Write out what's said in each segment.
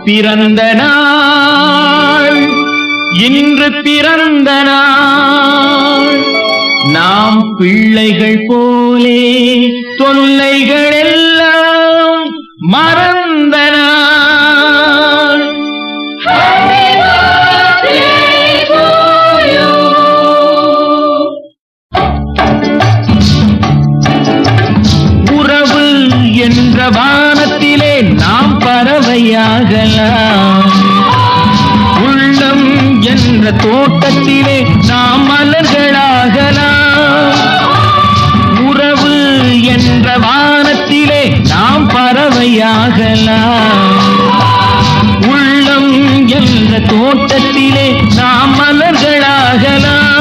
பிறந்த நாள் இன்று பிறந்த நாள் நாம் பிள்ளைகள் போலே தொல்லைகள் எல்லாம் மறந்த நாள். உறவு என்ற வானத்திலே நாம் பறவையாகலாம், உள்ளம் என்ற தோட்டத்திலே நாம் மலர்களாகலாம். உறவு என்ற வானத்திலே நாம் பறவையாகலாம், உள்ளம் என்ற தோட்டத்திலே நாம் மலர்களாகலாம்.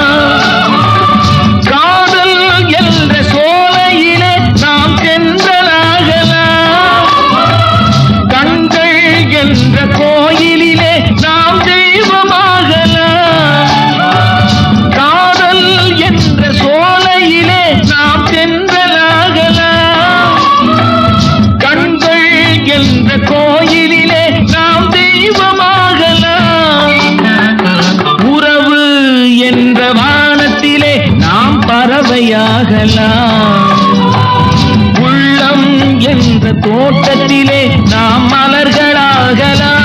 காதல் என்ற சோலையிலே நாம் தென்றலாகலாம், கண்கள் என்ற கோயிலிலே நாம் தெய்வமாகலாம். காதல் என்ற சோலையிலே நாம் தென்றலாகலாம், கண்கள் என்ற கோயிலிலே நாம் தெய்வமாகலாம். உறவு என்ற வானத்திலே நாம் பறவையாகலாம், உள்ளம் என்ற தோட்டத்திலே நாம் மலர்களாகலாம்.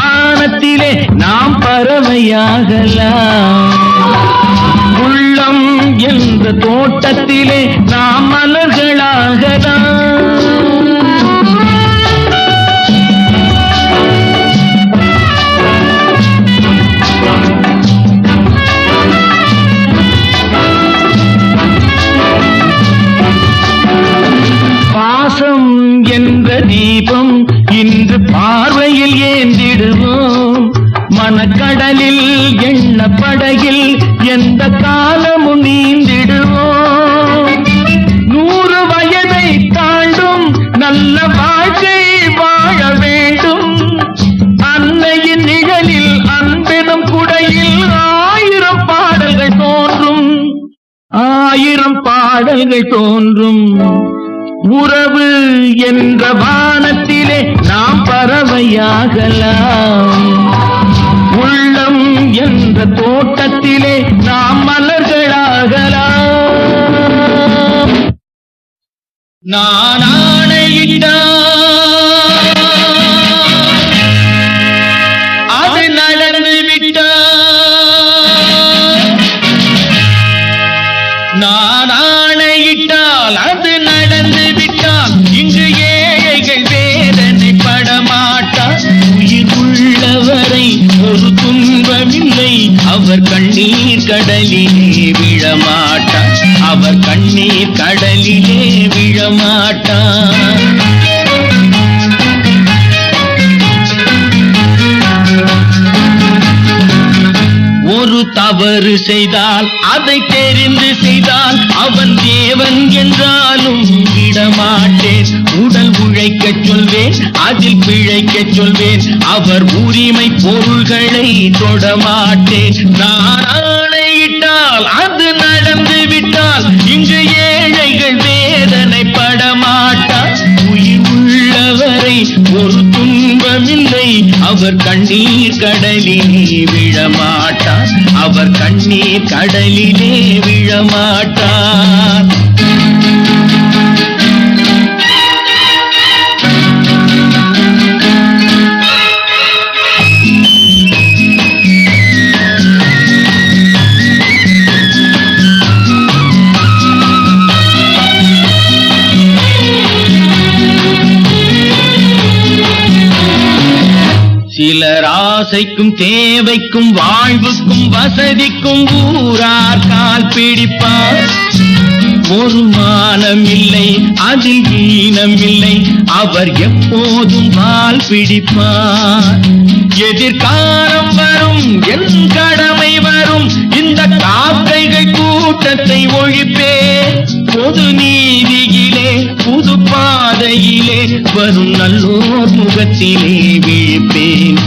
வானத்திலே நாம் பறவையாகலாம், உள்ளம் என்ற தோட்டத்திலே நாம் மலர்களாகலாம். பாசம் என்ற தீபம் இன்று பார்வையில் ஏந்திடுவோம், மனக்கடலில் எண்ண படகில் எந்த காலமும் நீந்திடுவோம். 100 வயதை தாண்டும் நல்ல வாழ்க்கை வாழ வேண்டும், அன்னையின் நிழலில் அன்பெனும் குடையில் 1000 பாடல்கள் தோன்றும், 1000 பாடல்கள் தோன்றும். உறவு என்ற வானத்திலே நாம் பறவையாகலாம், உள்ளம் என்ற தோட்டத்திலே நாம் மலர்களாகலாம். நான் ஆணையிட்டால் அது நடந்து விட்டால், நான் ஆணையிட்டால் அது நடந்து விட்டால், இங்கு ஏழைகள் வேதனை படமாட்டார். உயிர் உள்ளவரை ஒரு துன்பமில்லை, அவர் கண்ணீர் கடலிலே விழமாட்டார், அவர் கண்ணீர் கடலிலே விழமாட்டார். ஒரு தவறு செய்தால் அதை தெரிந்து செய்தால் அவன் தேவன் என்றாலும் விடமாட்டேன். உடல் உழைக்கச் சொல்வேன், அதில் பிழைக்கச் சொல்வேன், அவர் உரிமை பொருள்களை தொடமாட்டேன். நான் ஆணையிட்டால் அது நடந்து விட்டால், இங்கு ஏழைகள் வேதனை படமாட்டார். உயிர் உள்ளவரை ஒரு துன்பமில்லை, அவர் கண்ணீர் கடலிலே விழமாட்டார், அவர் கண்ணீர் கடலிலே விழமாட்டார். சிலர் ஆசைக்கும் தேவைக்கும் வாழ்வுக்கும் வசதிக்கும் ஊரார் கால் பிடிப்பார். ஒரு மானம் இல்லை, அதில் ஈனம் இல்லை, அவர் எப்போதும் வால் பிடிப்பார். எதிர்காலம் வரும், என் கடமை வரும், இந்த காக்கைகள் கூட்டத்தை ஒழிப்பேன். பொது நீதியிலே புது பாதையிலே வரும் நல்லோர் முகத்திலே விழிப்பேன்.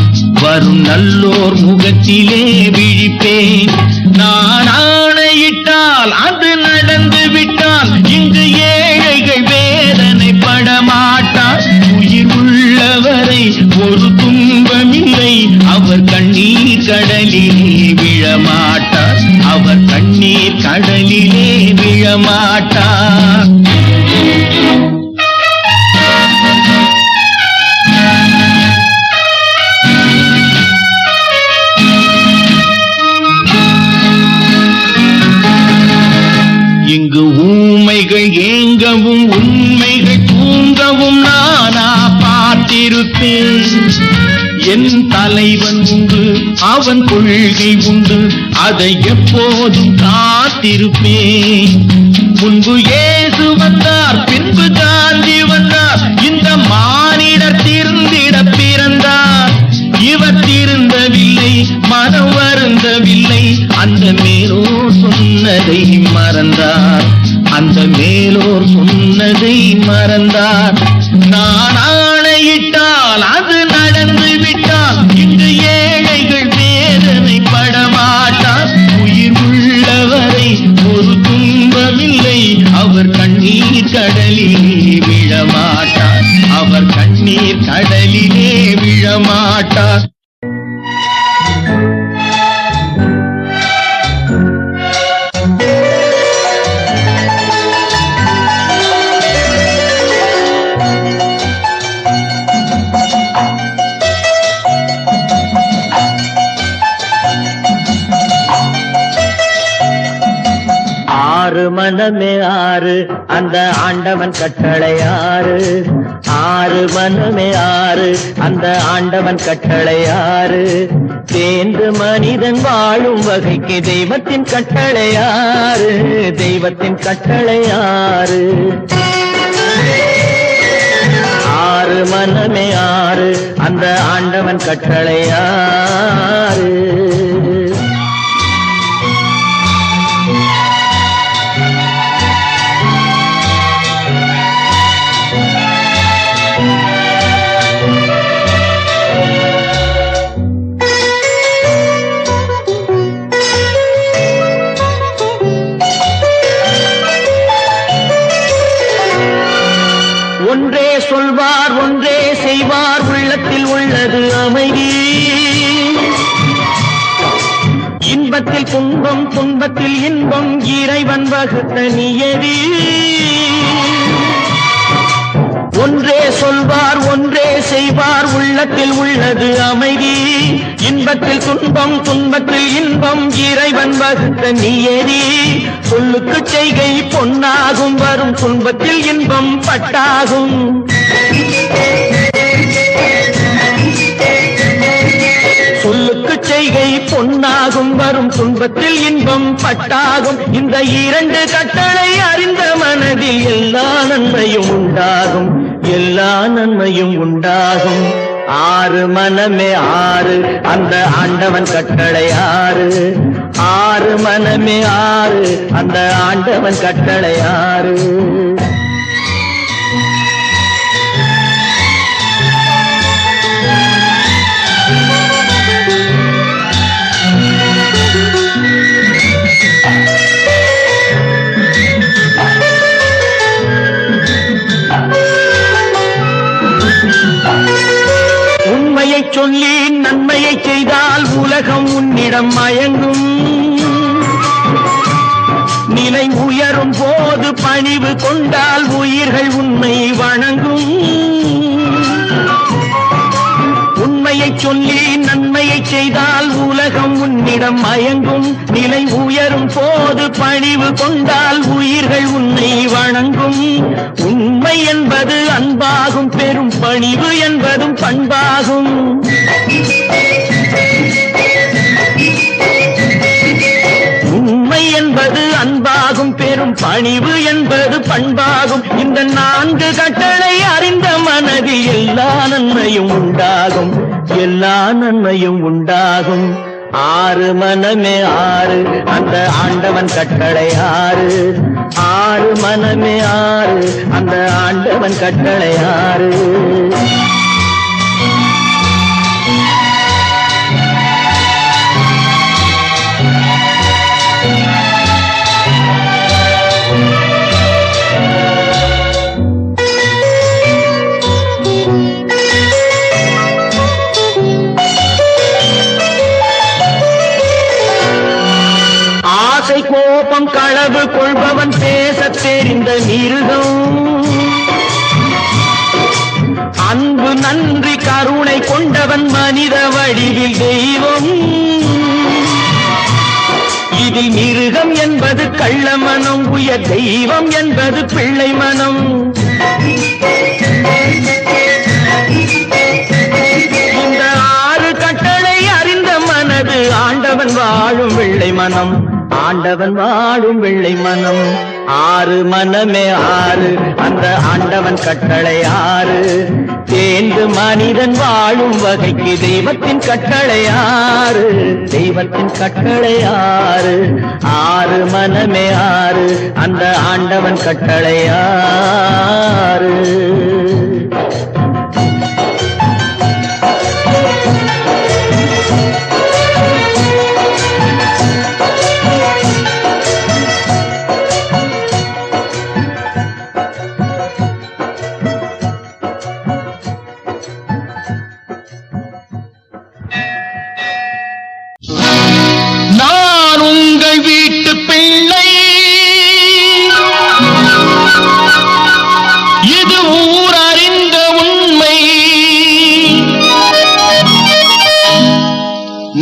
வரும் நல்லோர் முகத்திலே விழிப்பேன். நான் ஆணையிட்டால் அது நடந்து விட்டால் இங்கு ஏழைகள் வேதனைப்பட மாட்டார். உயிர் உள்ளவரை ஒரு துன்பமில்லை, அவர் கண்ணீர் கடலிலே விழமாட்டார். அவர் கண்ணீர் கடலிலே விழமாட்டார். இங்கு ஊமைகள் ஏங்கவும் உண்மைகள் தூங்கவும் நானா பார்த்திருப்பேன். என் தலைவன் உண்டு, அவன் கொள்கை உண்டு, அதை எப்போதும் காத்திருப்பேன். முன்பு இயேசு வந்தார், பின்பு காந்தி வந்தார், இந்த மானிடர் திருந்திட பிறந்தார். இவர் திருந்தவில்லை, மனம் வருந்தவில்லை, அந்த மேலோர் சொன்னதை மறந்தார். அந்த மேலோர் சொன்னதை மறந்தார். நான் ஆணையிட்டால் அது நடந்து விட்டால் இங்கு ஏழைகள் வேதனைப்பட மாட்டார். உயிர் உள்ளவரை ஒரு துன்பமில்லை, அவர் கண்ணீர் கடலிலே விழமாட்டார். அவர் கண்ணீர் கடலிலே விழமாட்டார். ஆறு மனமே ஆறு, அந்த ஆண்டவன் கட்டளை ஆறு. ஆறு மனமே ஆறு, அந்த ஆண்டவன் கட்டளை ஆறு. தேர்ந்து மனிதன் வாழும் வகைக்கு தெய்வத்தின் கட்டளை ஆறு. தெய்வத்தின் கட்டளை ஆறு. ஆறு மனமே ஆறு, அந்த ஆண்டவன் கட்டளை ஆறு. ஒன்றே சொல்வார், ஒன்றே செய்வார், உள்ளத்தில் உள்ளது அமைதி. இன்பத்தில் துன்பம், துன்பத்தில் இன்பம், இறைவன் வகுத்த நியதி. ஒன்றே சொல்வார், ஒன்றே செய்வார், உள்ளத்தில் உள்ளது அமைதி. இன்பத்தில் துன்பம், துன்பத்தில் இன்பம், இறைவன் வகுத்த நியதி. சொல்லுக்கு செய்கை பொன்னாகும், வரும் துன்பத்தில் இன்பம் பட்டாகும். சொல்லுக்கு செய்கை பொன்னாகும், வரும் துன்பத்தில் இன்பம் பட்டாகும். இந்த இரண்டு கட்டளை அறிந்த மனதில் எல்லா நன்மையும் உண்டாகும். எல்லா நன்மையும் உண்டாகும். ஆறு மனமே ஆறு, அந்த ஆண்டவன் கட்டளை ஆறு. ஆறு மனமே ஆறு, அந்த ஆண்டவன் கட்டளை ஆறு. உண்மையை சொல்லி நன்மையை செய்தால் உலகம் உன்னிடம் மயங்கும். நிலை உயரும் போது பணிவு கொண்டால் உயிர்கள் உன்னை வணங்கும். உண்மையை உண்மையை சொல்லி நன்மையை செய்தால் உலகம் உன்னிடம் மயங்கும். நிலை உயரும் போது பணிவு கொண்டால் உயிர்கள் உன்னை வணங்கும். உண்மை என்பது அன்பாகும், பெரும் பணிவு என்பதும் பண்பாகும். உண்மை என்பது அன்பாகும், பெரும் பணிவு என்பது பண்பாகும். இந்த 4 கட்டளை அறிந்த மனதில் எல்லா நன்மையும் உண்டாகும், எல்லா நன்மையும் உண்டாகும். 6 மனமே 6 அந்த ஆண்டவன் கட்டளை 6. 6 மனமே 6 அந்த ஆண்டவன் கட்டளை 6. கோபம் களவு கொள்பவன் பேசத் தெரிந்த மிருகம். அன்பு நன்றி கருணை கொண்டவன் மனித வடிவில் தெய்வம். இதில் மிருகம் என்பது கள்ள மனம், உயர் தெய்வம் என்பது பிள்ளை மனம். இந்த 6 கட்டளை அறிந்த மனது ஆண்டவன் வாழும் வெள்ளை மனம், ஆண்டவன் வாழும் வெள்ளை மனம். 6 மனமே 6 அந்த ஆண்டவன் கட்டளை 6. தேர்ந்து மனிதன் வாழும் வகைக்கு தெய்வத்தின் கட்டளை 6, தெய்வத்தின் கட்டளை 6. 6 மனமே 6 அந்த ஆண்டவன் கட்டளை 6.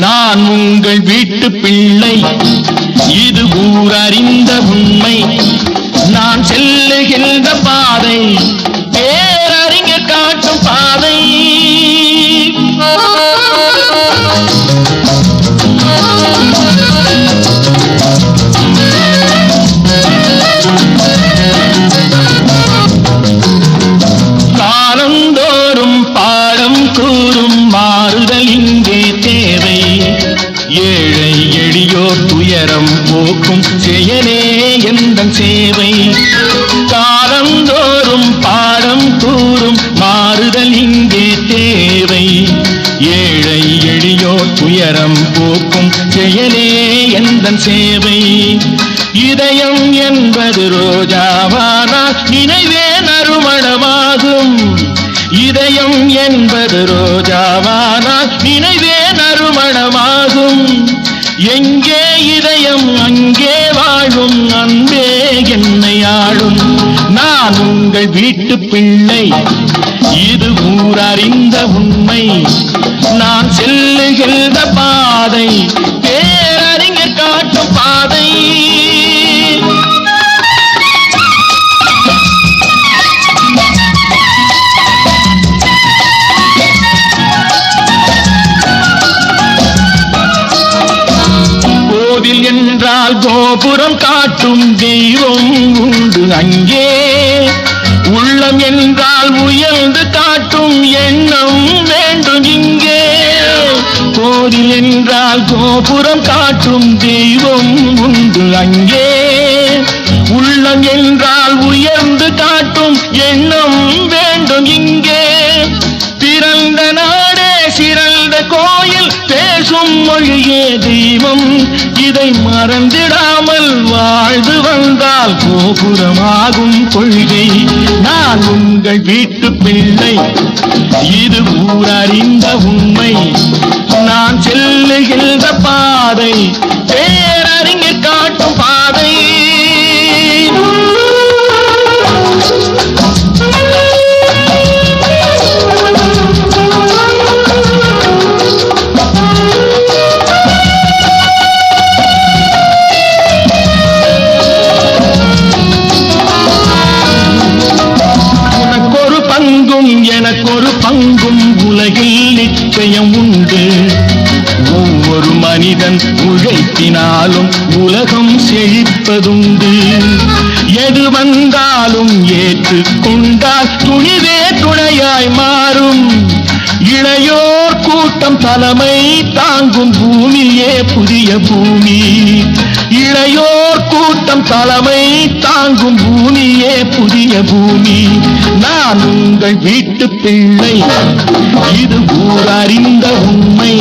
நான் உங்கள் வீட்டு பிள்ளை, இது ஊரறிந்த உண்மை. நான் செல்லுகின்ற பாதை பேரறிஞர் காட்டும் பாதை. காலந்தோறும் பாடம் கூறும் மாறுதல் இங்கே தேவை. ஏழை எளியோர் துயரம் போக்கும் செயலே எந்தன் சேவை. காலந்தோறும் பாடம் கூறும் மாறுதல் இங்கே தேவை. ஏழை எளியோர் துயரம் போக்கும் செயலே எந்தன் சேவை. இதயம் என்பது ரோஜாவானால் நினைவே நறுமணமாகும். இதயம் என்பது ரோஜாவானால் நினைவே நறுமணமாகும். எங்கே இதயம் அங்கே வாழும் அன்பே என்னை ஆளும். நான் உங்கள் வீட்டு பிள்ளை, இது ஊரறிந்த உண்மை. நான் செல்லுகின்ற பாதை பேரறிஞர் காட்டும் பாதை. கோவில் என்றால் கோபுரம் காட்டும் தெய்வம் உண்டு அங்கே. உள்ளம் என்றால் உயர்ந்து காட்டும் எண்ணம் வேண்டும் இங்கே. கோவில் என்றால் கோபுரம் காட்டும் தெய்வம் உண்டு அங்கே. உள்ளம் என்றால் உயர்ந்து காட்டும் எண்ணம் வேண்டும் இங்கே. பிறந்த நாடே சிறந்த கோயில், பேசும் மொழியே தெய்வம். இதை மறந்திடாமல் வாழ்ந்து வந்தால் கோபுரமாகும் கொள்கை. நான் உங்கள் வீட்டு பிள்ளை, இது ஊரறிந்த உண்மை. நான் செல்லுகின்ற பாதை பேரறிஞர் காட்டும் பாதை. உழைப்பினாலும் உலகம் செழிப்பதுண்டு. எது வந்தாலும் ஏற்றுக்கொண்டால் துணிவே துணையாய் மாறும். இளையோர் கூட்டம் தலைமை தாங்கும் பூமியே புதிய பூமி. இளையோர் கூட்டம் தலைமை தாங்கும் பூமியே புதிய பூமி. நான் உங்கள் வீட்டு பிள்ளை, இது ஊரறிந்த உண்மை.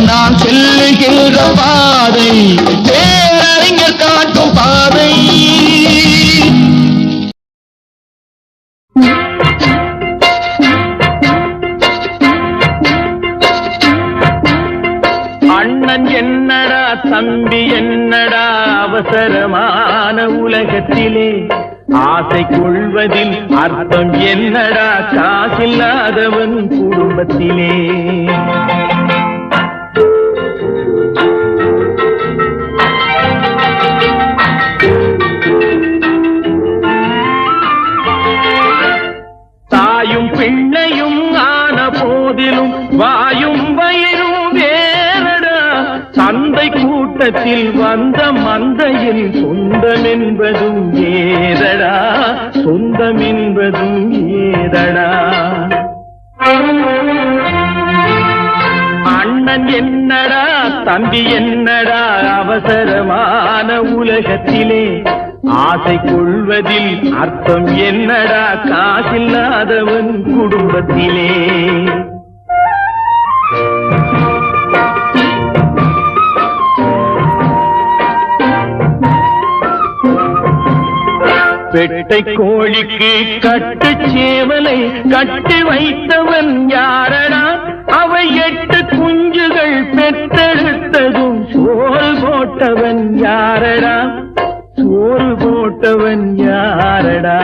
நான் செல்லுகின்ற பாதை பேரறிஞர் காட்டும் பாதை. அண்ணன் என்னடா தம்பி என்னடா அவசரமான உலகத்திலே ஆசை கொள்வதில் அர்த்தம் என்னடா காசில்லாதவன் குடும்பத்திலே. தாயும் பிள்ளையும் ஆன போதிலும் வாயும் வயிறும் வேறடா. சந்தை கூட்டத்தில் வந்த மந்தையில் சொந்தம் என்பதும் ஏதடா, சொந்தம் என்பதும் ஏதடா. அண்ணன் என்னடா தம்பி என்னடா அவசரமான உலகத்திலே ஆசை கொள்வதில் அர்த்தம் என்னடா காசில்லாதவன் குடும்பத்திலே. பெட்டை கோழிக்கு கட்டு சேவலை கட்டி வைத்தவன் யாரடா? அவை 8 குஞ்சுகள் பெற்றெடுத்ததும் சோறு போட்டவன் யாரடா? சோறு போட்டவன் யாரடா?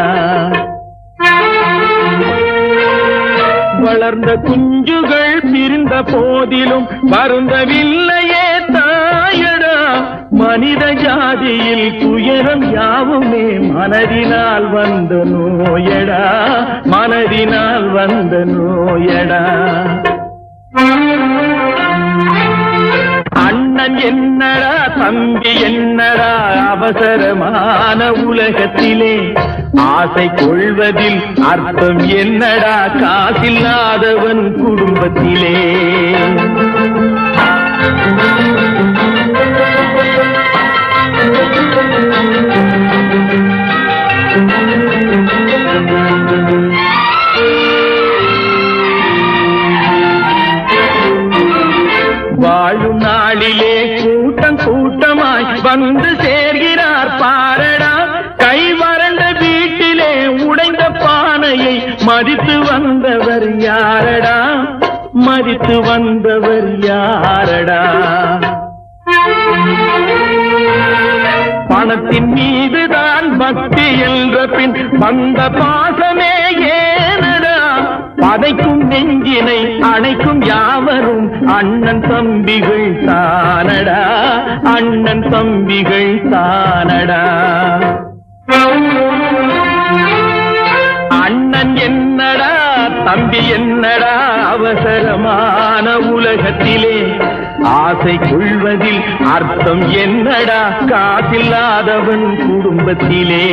வளர்ந்த குஞ்சுகள் பிரிந்த போதிலும் வருந்தவில்லையே தாயடா. மனித ஜாதியில் துயரம் யாவுமே மனதினால் வந்த நோயடா, மனதினால் வந்த நோயடா. அண்ணன் என்னடா தம்பி என்னடா அவசரமான உலகத்திலே ஆசை கொள்வதில் அர்த்தம் என்னடா காசில்லாதவன் குடும்பத்திலே. வாழும் நாளிலே கூட்டம் கூட்டமாய் வந்து சேர்கிறார் பாரடா. கை வறண்ட வீட்டிலே உடைந்த பானையை மதித்து வந்தவர் யாரடா? மதித்து வந்தவர் யாரடா? பணத்தின் மீதுதான் பக்தி என்ற பின் வந்த பாசமே ஏனடா? பதைக்கும் நெஞ்சினை அணைக்கும் யாவரும் அண்ணன் தம்பிகள் தானடா, அண்ணன் தம்பிகள் தானடா. அண்ணன் என்னடா தம்பி என்னடா அவசரமான உலகத்திலே ஆசை கொள்வதில் அர்த்தம் என்னடா காசில்லாதவன் குடும்பத்திலே.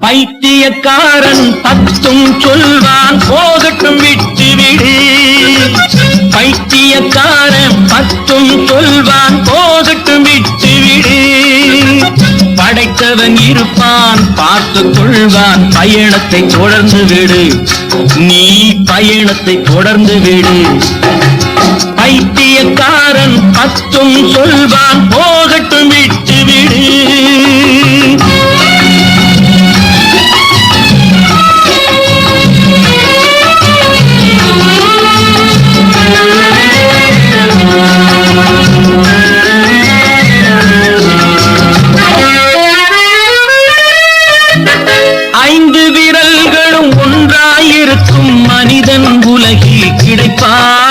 பைத்தியக்காரன் 10 சொல்வான் போகட்டும் விட்டு விடு. பைத்தியக்காரன் 10 சொல்வான் போகட்டும் விட்டு விடு. படைத்தவன் இருப்பான் பார்த்துக் கொள்வான், பயணத்தை தொடர்ந்து விடு. நீ பயணத்தை தொடர்ந்து விடு. பைத்தியக்காரன் 10 சொல்வான் போகட்டும் விட்டு விடு.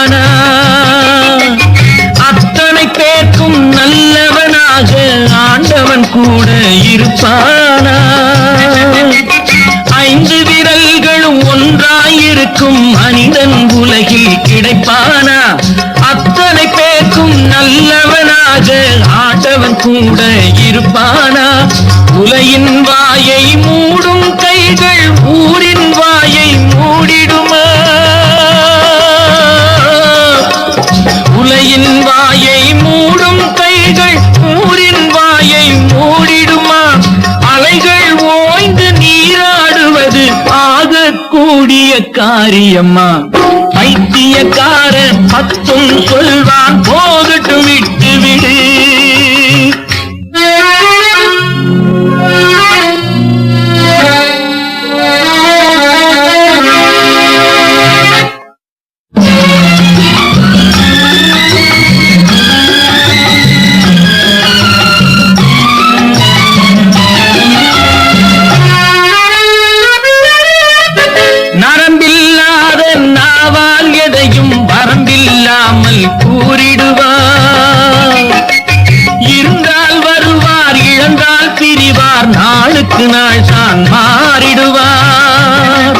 இருப்பானா? அத்தனை பேர்க்கும் நல்லவனாக ஆண்டவன் கூட இருப்பானா? 5 விரல்களும் ஒன்றாயிருக்கும் மனிதன் உலகில் கிடைப்பானா? அத்தனை பேர்க்கும் நல்லவனாக ஆண்டவன் கூட இருப்பானா? உலகின் வாயை மூடும் கைகள் ஊரின் வாயை மூடிடுமா? உலகின் வாயை மூடும் கைகள் ஊரின் வாயை மூடிடுமா? அலைகள் ஓய்ந்து நீராடுவது ஆகக்கூடிய காரியம்மா? பைத்தியக்காரன் 10 சொல்வான், போகட்டும் விட்டு விடு. நரம்பில்லாத நாவால் எதையும் வரம்பில்லாமல் கூறிடுவார். இருந்தால் வருவார், இழந்தால் பிரிவார், நாளுக்கு நாள் தான் மாறிடுவார்.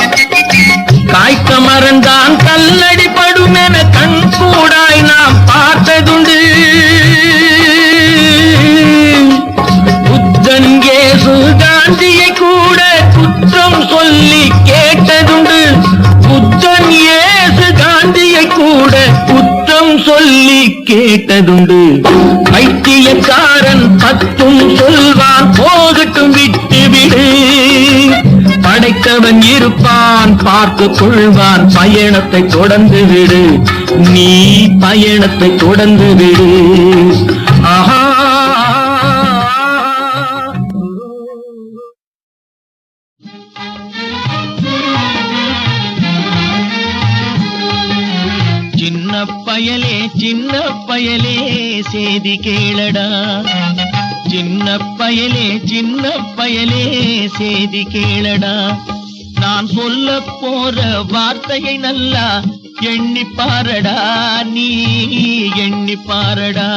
காய்க்க மறந்தான் கல்லடி படும் என கண் கூடாய் நாம் பார்த்ததுண்டு. புத்தன் இயேசு காந்தியை கூட குற்றம் சொல்லி கேட்டதுண்டு. புத்தன் இயேசு காந்தியை கூட குற்றம் சொல்லி கேட்டதுண்டு. பைத்தியக்காரன் 10 சொல்வான், போகட்டும் விட்டு விடு. படைத்தவன் இருப்பான், பார்த்து கொள்வான், பயணத்தை தொடர்ந்து விடு. நீ பயணத்தை தொடர்ந்து விடு. ஆஹா. சின்ன பயலே சேதி கேளடா. சின்ன பயலே சேதி கேளடா. நான் சொல்ல போற வார்த்தையை நல்லா எண்ணி பாரடா, நீ எண்ணி பாரடா.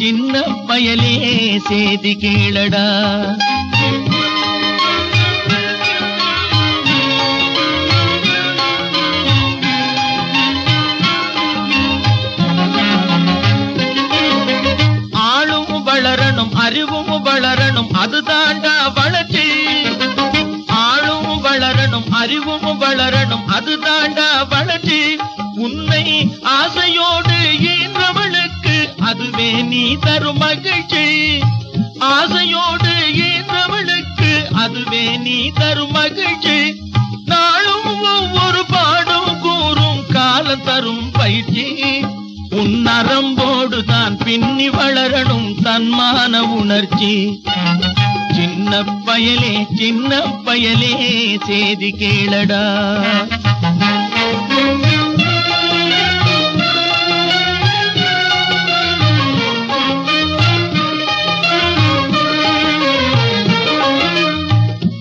சின்ன பயலே சேதி கேளடா. அறிவும் வளரணும், அதுதாண்டா வளர்ச்சி. ஆளும் வளரணும், அறிவும் வளரணும், அதுதாண்டா வளர்ச்சி. உன்னை ஆசையோடு ஈன்றவளுக்கு அதுவே நீ தரும் மகிழ்ச்சி. ஆசையோடு ஈன்றவளுக்கு அதுவே நீ தரும் மகிழ்ச்சி. நாளும் ஒவ்வொரு பாடும் கூறும் காலம் தரும் பயிற்சி. உன் நரம்போடு தான் பின்னி வளரணும் தன்மான உணர்ச்சி. சின்ன பயலே சேதி கேளடா.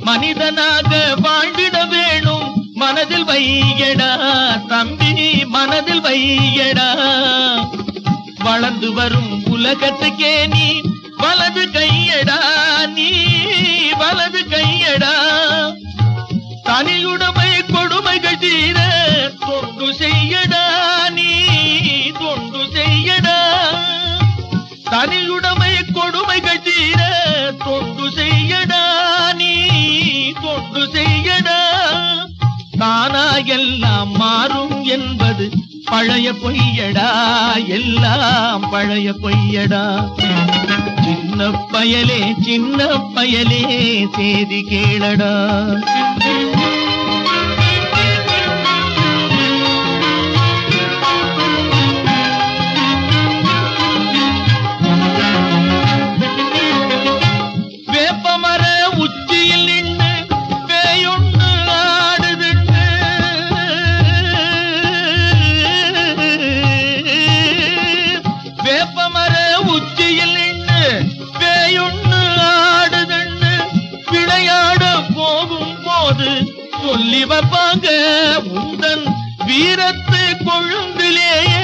மனிதனாக வாழ்ந்திட வேணும், மனதில் வையடா தம்பி, மனதில் வையடா. வளர்ந்து வரும் உலகத்துக்கே நீ வலது கையடா, நீ வலது கையடா. தனியுடைமை கொடுமைகள் தீர தொண்டு செய்யடா, நீ தொண்டு செய்யடா. தனியுடைமை கொடுமைகள் தீர தொண்டு செய்யடா, நீ தொண்டு செய்யடா. தானா எல்லாம் மாறும் என்பது பழைய பொய்யடா, எல்லாம் பழைய பொய்யடா. சின்ன பயலே சேதி கேளடா. வேப்பமர உச்சியில் நின்று பேயொன்று ஆடுதுண்டு. வேப்பமர உச்சியில் நின்று பேயொன்று ஆடுதுண்டு. போது சொல்லி வைப்பாங்க உந்தன் வீரத்து கொழுந்திலேயே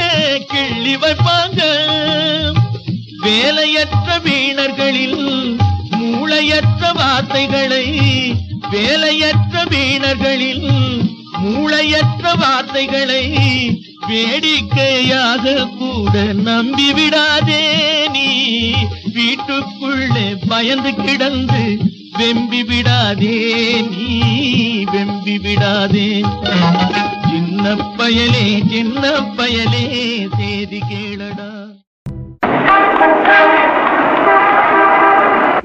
கிள்ளி வைப்பாங்க. வேலையற்ற வீணர்களில் மூளையற்ற வார்த்தைகளை, வேலையற்ற வீணர்களில் மூளையற்ற வார்த்தைகளை வேடிக்கையாக கூட நம்பிவிடாதே. நீ வீட்டுக்குள்ளே பயந்து கிடந்து வெம்பி விடாதே, நீ வெம்பி விடாதே. சின்ன பயலே சின்ன பயலே சேதி கேளடா.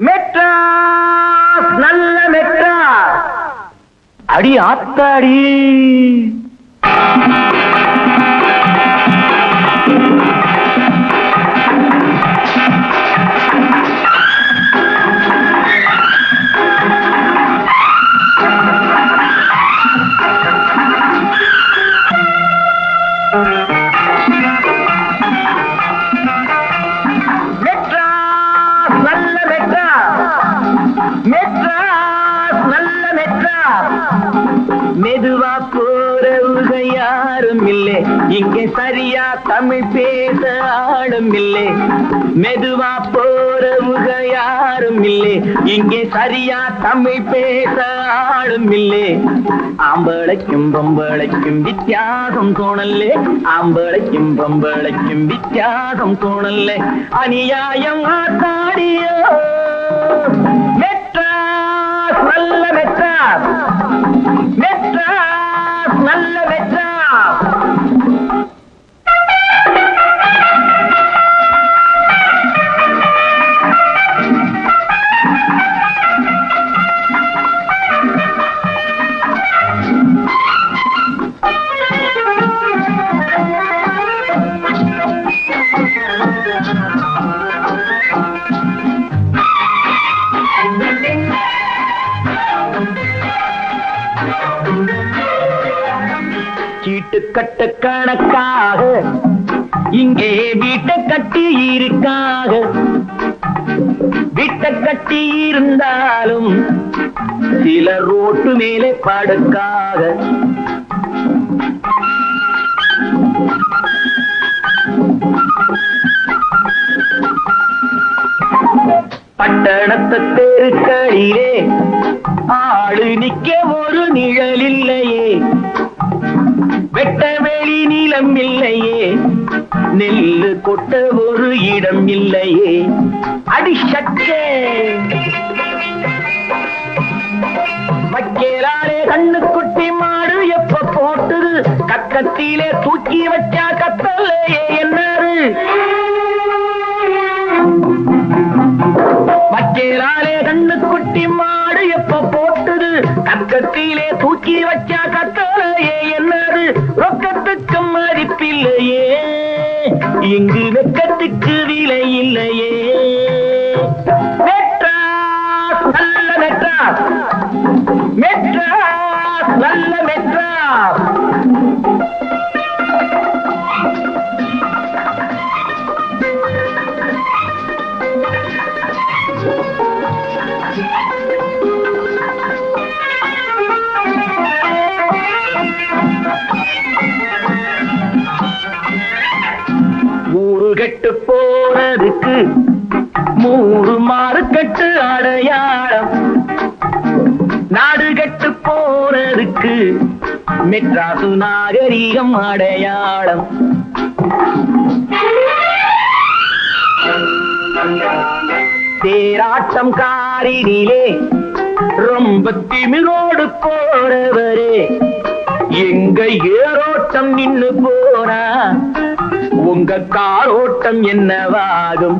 மெட்ராஸ் நல்ல மெட்ராஸ், அடி ஆத்தாடி. மெதுவா போறவுக யாரும் இல்லை, இங்கே சரியா தமிழ் பேச ஆளும் இல்லை. மெதுவா போறவுக யாரும் இல்லை, இங்கே சரியா தமிழ் பேச ஆளும் இல்லை. ஆம்பளைக்கும் பொம்பளைக்கும் வித்தியாசம் தோணல்லே, ஆம்பளைக்கும் பொம்பளைக்கும் வித்தியாசம் தோணல்லே. அநியாயம் ஆத்தாடியோ. மெட்ராஸ் நல்ல மெட்ராஸ், மெட்ராஸ் நல்ல மெட்ராஸ். சீட்டுக்கட்டு கணக்காக இங்கே வீட்டை கட்டி இருக்காக, வீட்டை கட்டி இருந்தாலும் சில ரோட்டு மேலே படுக்காக. பட்டணத்து தெருக்களிலே ஆளு நிக்க ஒரு நிழல் இல்லையே, வெட்ட வெளி நிலம் இல்லையே, நெல்லு கொட்ட ஒரு இடம் இல்லையே. அடிஷக்கே வைக்கலாலே கண்ணு குட்டி மாடு எப்ப போட்டுது, கக்கத்திலே தூக்கி வச்சா கத்தலையே என்னாரு. வைக்கலாலே கண்ணு குட்டி மாடு எப்ப போட்டுது, கக்கத்திலே தூக்கி வச்சா கத்தலையே என்னாரு. ரொக்கத்துக்கு மதிப்பில்லையே, இங்கு வெக்கத்துக்கு விலை இல்லையே. மெட்ராஸ் நல்ல மெட்ராஸ், மெட்ராஸ் நல்ல மெட்ராஸ். ஊரு கெட்டு போறதுக்கு மூறு மாறுகட்டு அடையாளம், நாடு கெட்டு போறதுக்கு மெட்ராசு நாகரிகம் அடையாளம். தேராட்டம் காரினிலே ரொம்ப திமிரோடு போறவரே, எங்க ஏரோட்டம் நின்னு போனா உங்க காரோட்டம் என்னவாகும்?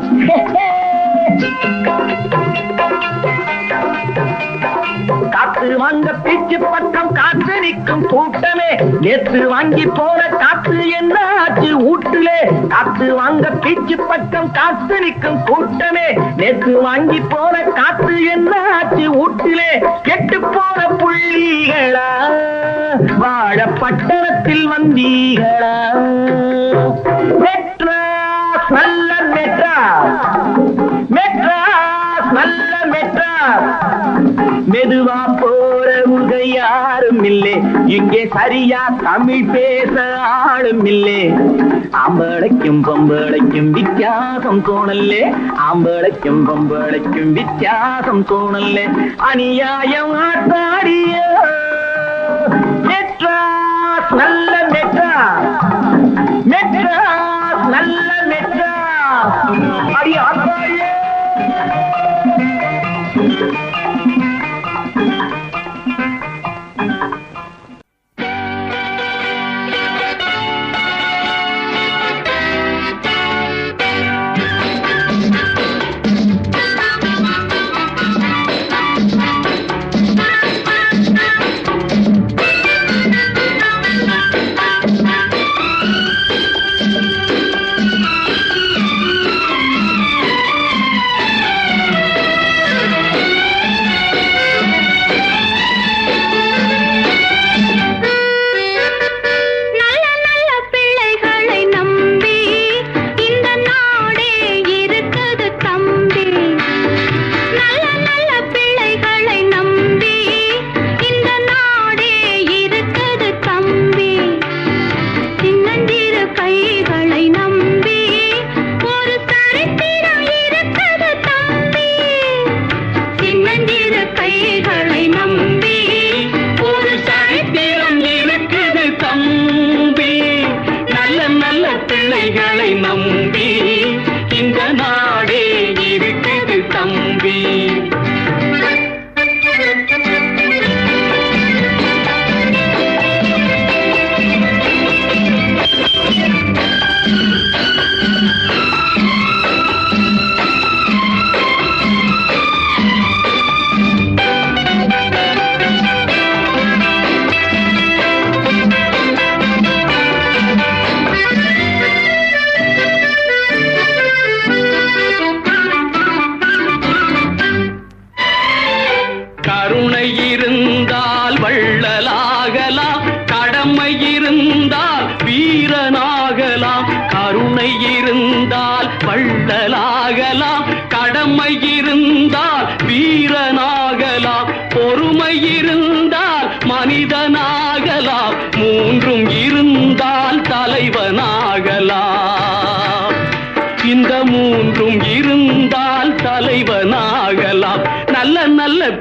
காத்து வாங்க பீச்சு பக்கம் காத்து நிற்கும் கூட்டமே, நேற்று வாங்கி போன காத்து என்ன ஆச்சு வீட்டுலே. காத்து வாங்க பீச்சு பக்கம் காத்து நிற்கும் கூட்டமே, நேற்று வாங்கி போன காத்து என்ன ஆச்சு வீட்டுலே. கெட்டு போன புள்ளிகளா வாழ பட்டணத்தில் வந்தீங்களா? மெட்ராஸ் நல்ல மெட்ராஸ், மெட்ராஸ் நல்ல மெட்ராஸ். மெதுவா போறவுக யாரும் இல்லே, இங்கே சரியா தமிழ் பேச ஆளும் இல்லே. ஆம்பளைக்கும் பொம்பளைக்கும் வித்தியாசம் தோணல்லே, ஆம்பளைக்கும் பொம்பளைக்கும் வித்தியாசம் தோணல்லே. அநியாயம் ஆத்தாடிய மெட்ராஸ் நல்ல மெட்ராஸ், மெட்ராஸ் நல்ல மெட்ராஸ். அடி ஆத்தாடியே.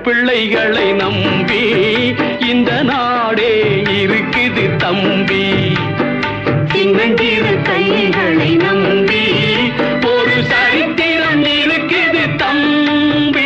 பிள்ளைகளை நம்பி இந்த நாடே இருக்குது தம்பி. சின்னஞ்சிறு கைகளை நம்பி ஒரு சரித்திரம் இருக்குது தம்பி.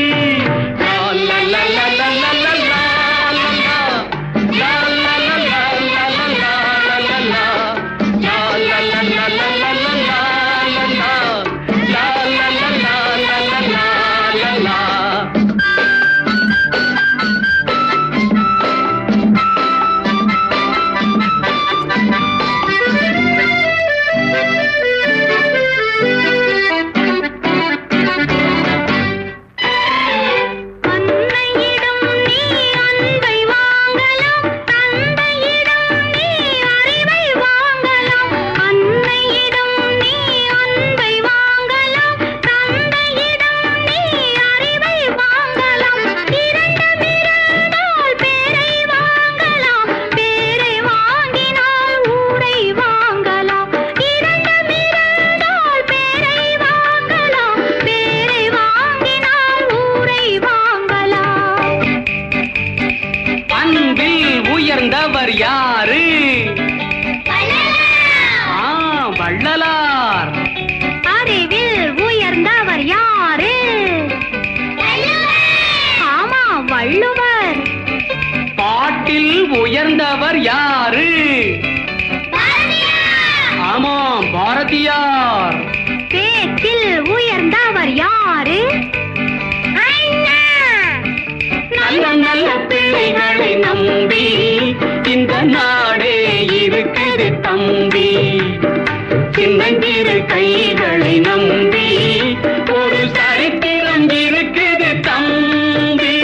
வள்ளலார். அறிவில் உயர்ந்தவர் யாரு? ஆமா, வள்ளுவர். பாட்டில் உயர்ந்தவர் யாரு? ஆமா, பாரதியார். பேச்சில் உயர்ந்தவர் யாரு? நல்ல நல்ல பிள்ளைகளை நம்பி இந்த நாடே இருக்குது தம்பி. சின்னஞ்சிறு கைகளை நம்பி ஒரு சரித்திரம் இருக்குது தம்பி.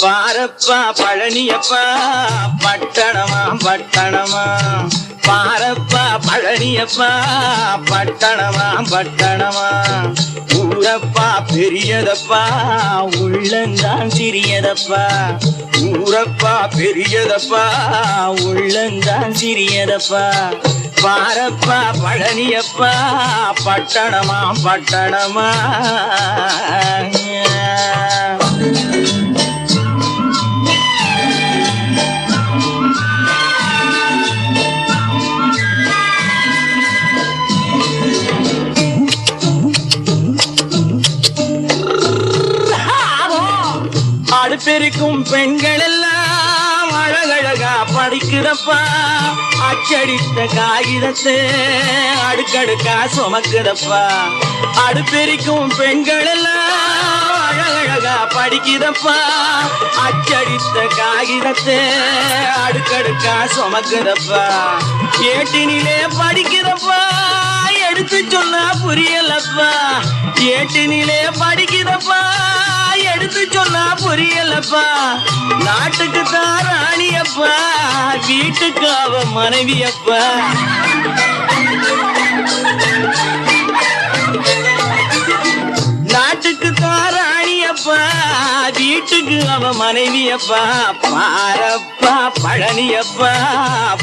பாரப்பா பழனியப்பா பட்டணமா பட்டணமா பாரப்பா பழனியப்பா பட்டணமா பட்டணமா ஊரப்பா பெரியதப்பா உள்ளந்தான் சிறியதப்பா ஊரப்பா பெரியதப்பா உள்ளந்தான் சிறியதப்பா பாரப்பா பழனியப்பா பட்டணமா பட்டணமா அடுப்பெருக்கும் பெண்கள் எல்லாம் அழகழகா படிக்குதப்பா அச்சடித்த காகிதத்தை அடுக்கடுக்கா சுமக்குதப்பா அடுப்பெருக்கும் பெண்கள் எல்லாம் அழகழகா படிக்குதப்பா அச்சடித்த காகிதத்தை அடுக்கடுக்கா சுமக்குதப்பா ஏட்டினிலே படிக்குதப்பா எடுத்து சொன்னா புரியலப்பா ஏட்டினிலே படிக்குதப்பா எடுத்து சொன்னா புரியலப்பா நாட்டுக்கு தான் ராணியப்பா வீட்டுக்கு அவ மனைவியப்பா நாட்டுக்கு தான் ராணியப்பா வீட்டுக்கு அவ மனைவியப்பா பாரப்பா பழனியப்பா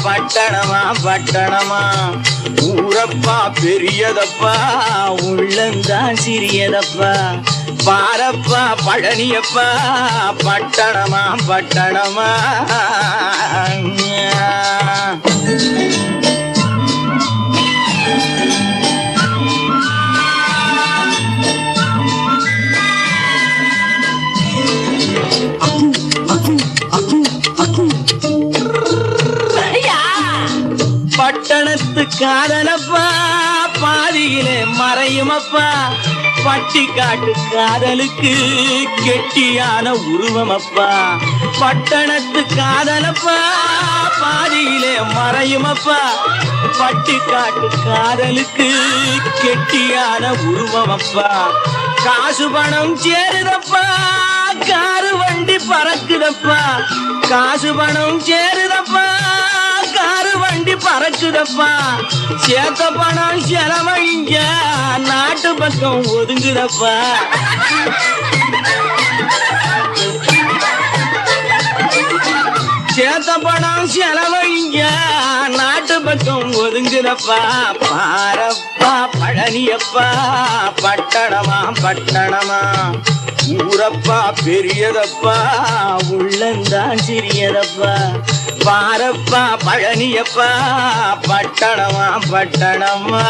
பட்டணமா பட்டணமா ஊரப்பா பெரியதப்பா உள்ளந்தான் சிறியதப்பா பாரப்பா பழனியப்பா பட்டணமா பட்டணமா பட்டணத்து காதலப்பா பாதியிலே மறையுமப்பா பட்டி காட்டு காதலுக்கு கெட்டியான உருவமப்பா பட்டணத்து காதலப்பா பாதியிலே மறையுமப்பா பட்டி காட்டு காதலுக்கு கெட்டியான உருவமப்பா காசு பணம் சேருதப்பா காரு வண்டி பறக்குதப்பா காசு பணம் சேருதப்பா காரு வண்டி பறக்குதப்பா சேத்த பணம் செலவழிங்க நாட்டு பக்கம் ஒதுங்குதப்பா சேத்த பணம் செலவழிங்க நாட்டு பக்கம் ஒதுங்குதப்பா பாரப்பா பழனியப்பா பட்டணமா பட்டணமா ஊரப்பா பெரியதப்பா உள்ளந்தான் சிறியதப்பா பாரப்பா பழனியப்பா பட்டணமா பட்டணமா